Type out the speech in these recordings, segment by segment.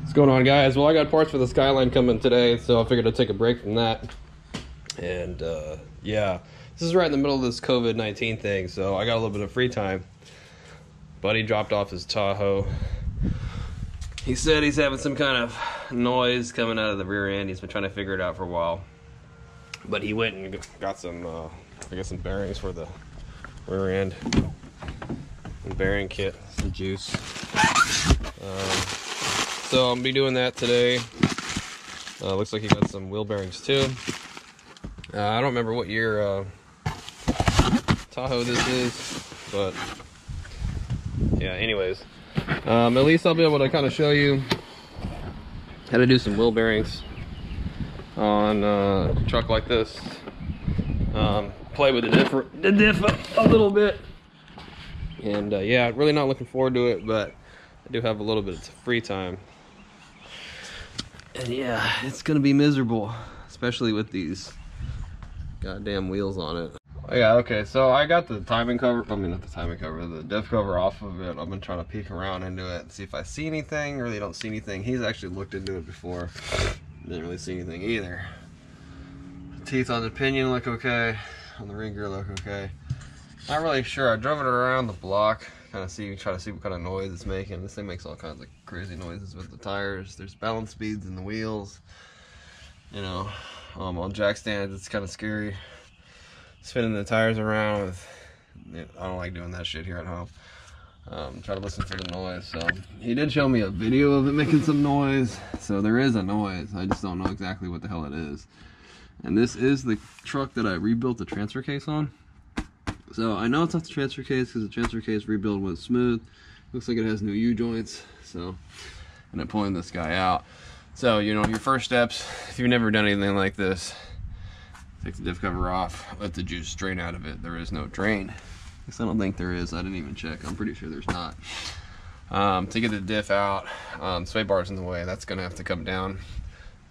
What's going on, guys? Well, I got parts for the Skyline coming today, so I figured I'd take a break from that. And yeah, this is right in the middle of this COVID-19 thing, so I got a little bit of free time. Buddy dropped off his Tahoe. He said he's having some kind of noise coming out of the rear end. He's been trying to figure it out for a while. But he went and got some, I guess, some bearings for the rear end. And bearing kit, some juice. So I'm gonna be doing that today. Looks like he got some wheel bearings too. I don't remember what year Tahoe this is, but yeah, anyways. At least I'll be able to kind of show you how to do some wheel bearings on a truck like this. Play with the diff a little bit. And yeah, really not looking forward to it, but I do have a little bit of free time. And yeah, it's gonna be miserable, especially with these goddamn wheels on it. Oh, yeah, okay, so I got the timing cover, the diff cover off of it. I've been trying to peek around into it and see if I see anything. Really don't see anything. He's actually looked into it before. Didn't really see anything either. The teeth on the pinion look okay. On the ring gear look okay. Not really sure. I drove it around the block, try to see what kind of noise it's making. This thing makes all kinds of crazy noises with the tires. There's balance speeds in the wheels. You know, on jack stands, it's kind of scary. Spinning the tires around with, I don't like doing that shit here at home. Try to listen for the noise. So he did show me a video of it making some noise. So there is a noise. I just don't know exactly what the hell it is. And this is the truck that I rebuilt the transfer case on. So I know it's not the transfer case because the transfer case rebuild was smooth. Looks like it has new U-joints. So, and I'm pulling this guy out. So, you know, your first steps, if you've never done anything like this, take the diff cover off, let the juice drain out of it. There is no drain. I guess I don't think there is. I didn't even check. I'm pretty sure there's not. To get the diff out, sway bar's in the way. That's gonna have to come down.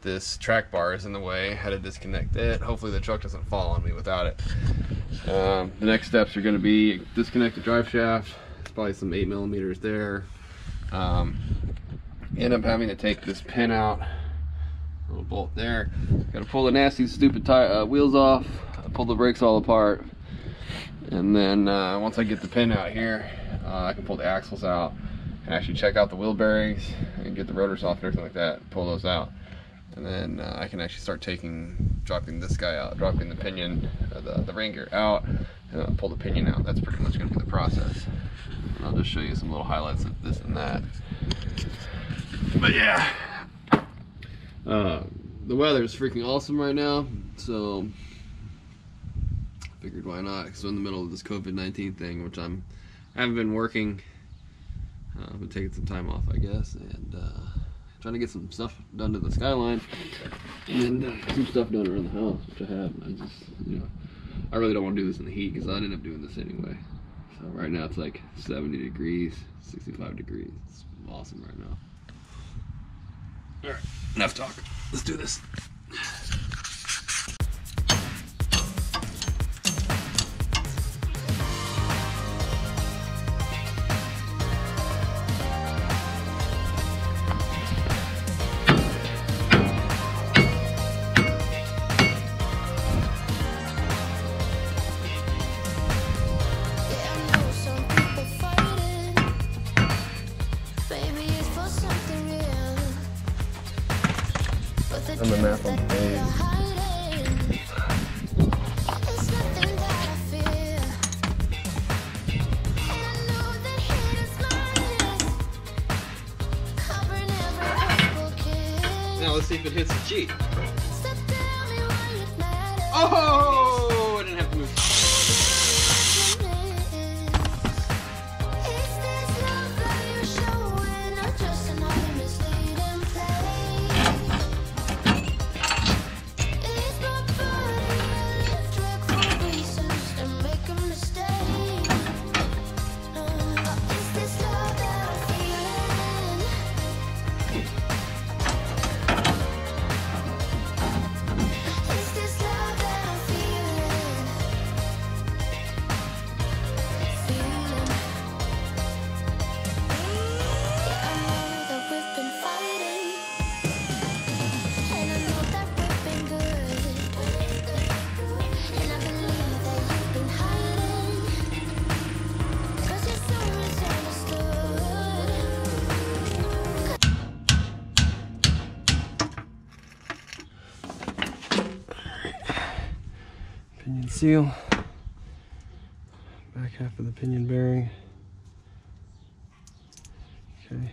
This track bar is in the way. Had to disconnect it. Hopefully the truck doesn't fall on me without it. The next steps are going to be disconnect the drive shaft. There's probably some 8mm there. End up having to take this pin out. A little bolt there. Got to pull the nasty stupid wheels off. Pull the brakes all apart. And then once I get the pin out here, I can pull the axles out and actually check out the wheel bearings and get the rotors off and everything like that. Pull those out. And then I can actually start dropping this guy out, dropping the pinion, the ring gear out, and pull the pinion out. That's pretty much going to be the process. And I'll just show you some little highlights of this and that. But yeah, the weather is freaking awesome right now, so I figured why not? Because I'm in the middle of this COVID-19 thing, which I haven't been working. I've been taking some time off, I guess, and trying to get some stuff done to the Skyline and some stuff done around the house, which I have. I just, you know, I really don't want to do this in the heat because I'd end up doing this anyway. So right now it's like 70 degrees, 65 degrees. It's awesome right now. All right, enough talk. Let's do this. I'm the map on the page. Now let's see if it hits the G. Oh! I didn't have to move. the seal. Back half of the pinion bearing. Okay.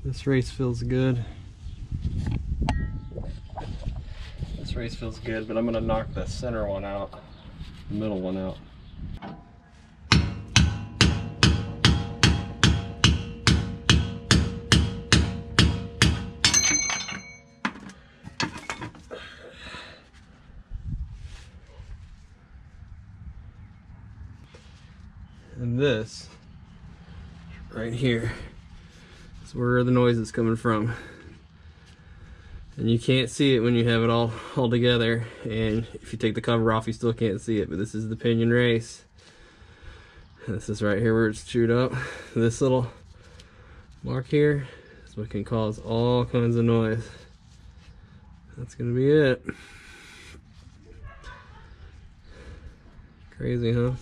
This race feels good. This race feels good, but I'm gonna knock the center one out, the middle one out. And this right here is where the noise is coming from. And you can't see it when you have it all together, and if you take the cover off you still can't see it, but this is the pinion race. This is right here where it's chewed up. This little mark here is what can cause all kinds of noise. That's gonna be it. Crazy, huh?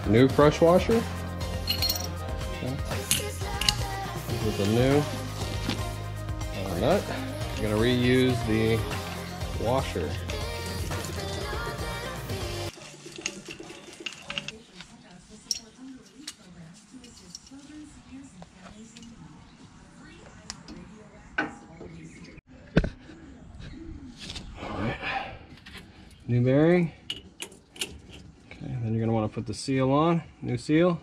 New brush washer. Okay. This is a new nut. I'm gonna reuse the washer. All right. New bearing. Okay, then you're going to want to put the seal on, new seal.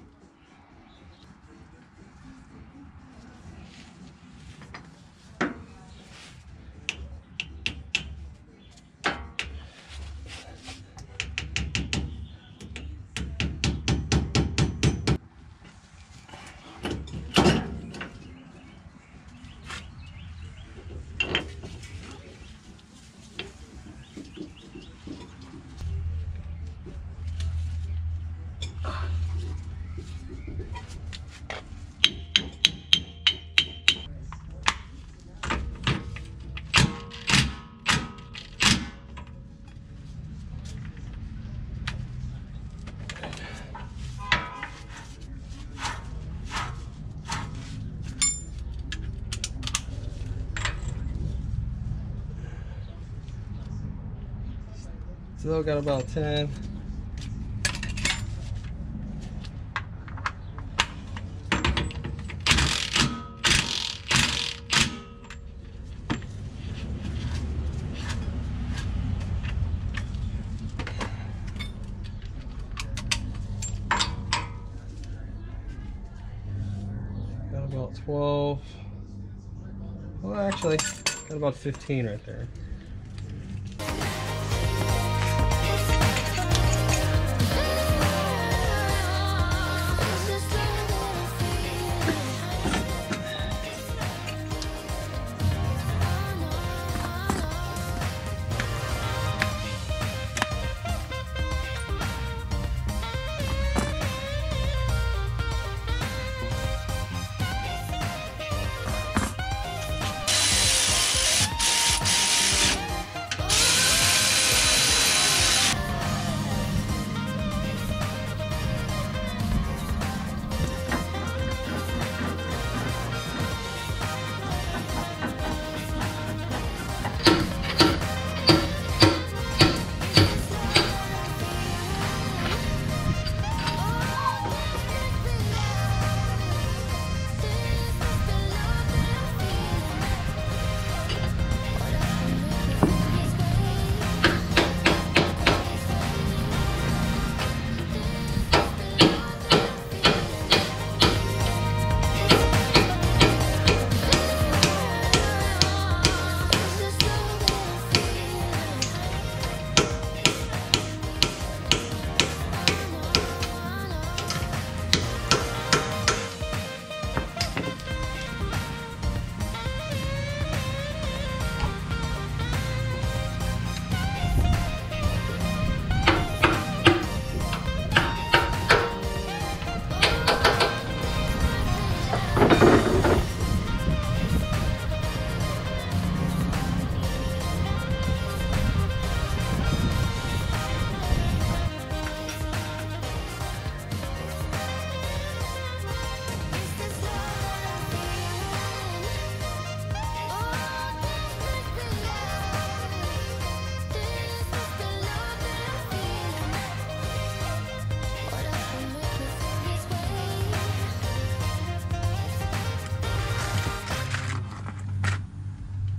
Still got about 10. Got about 12. Well, actually, got about 15 right there.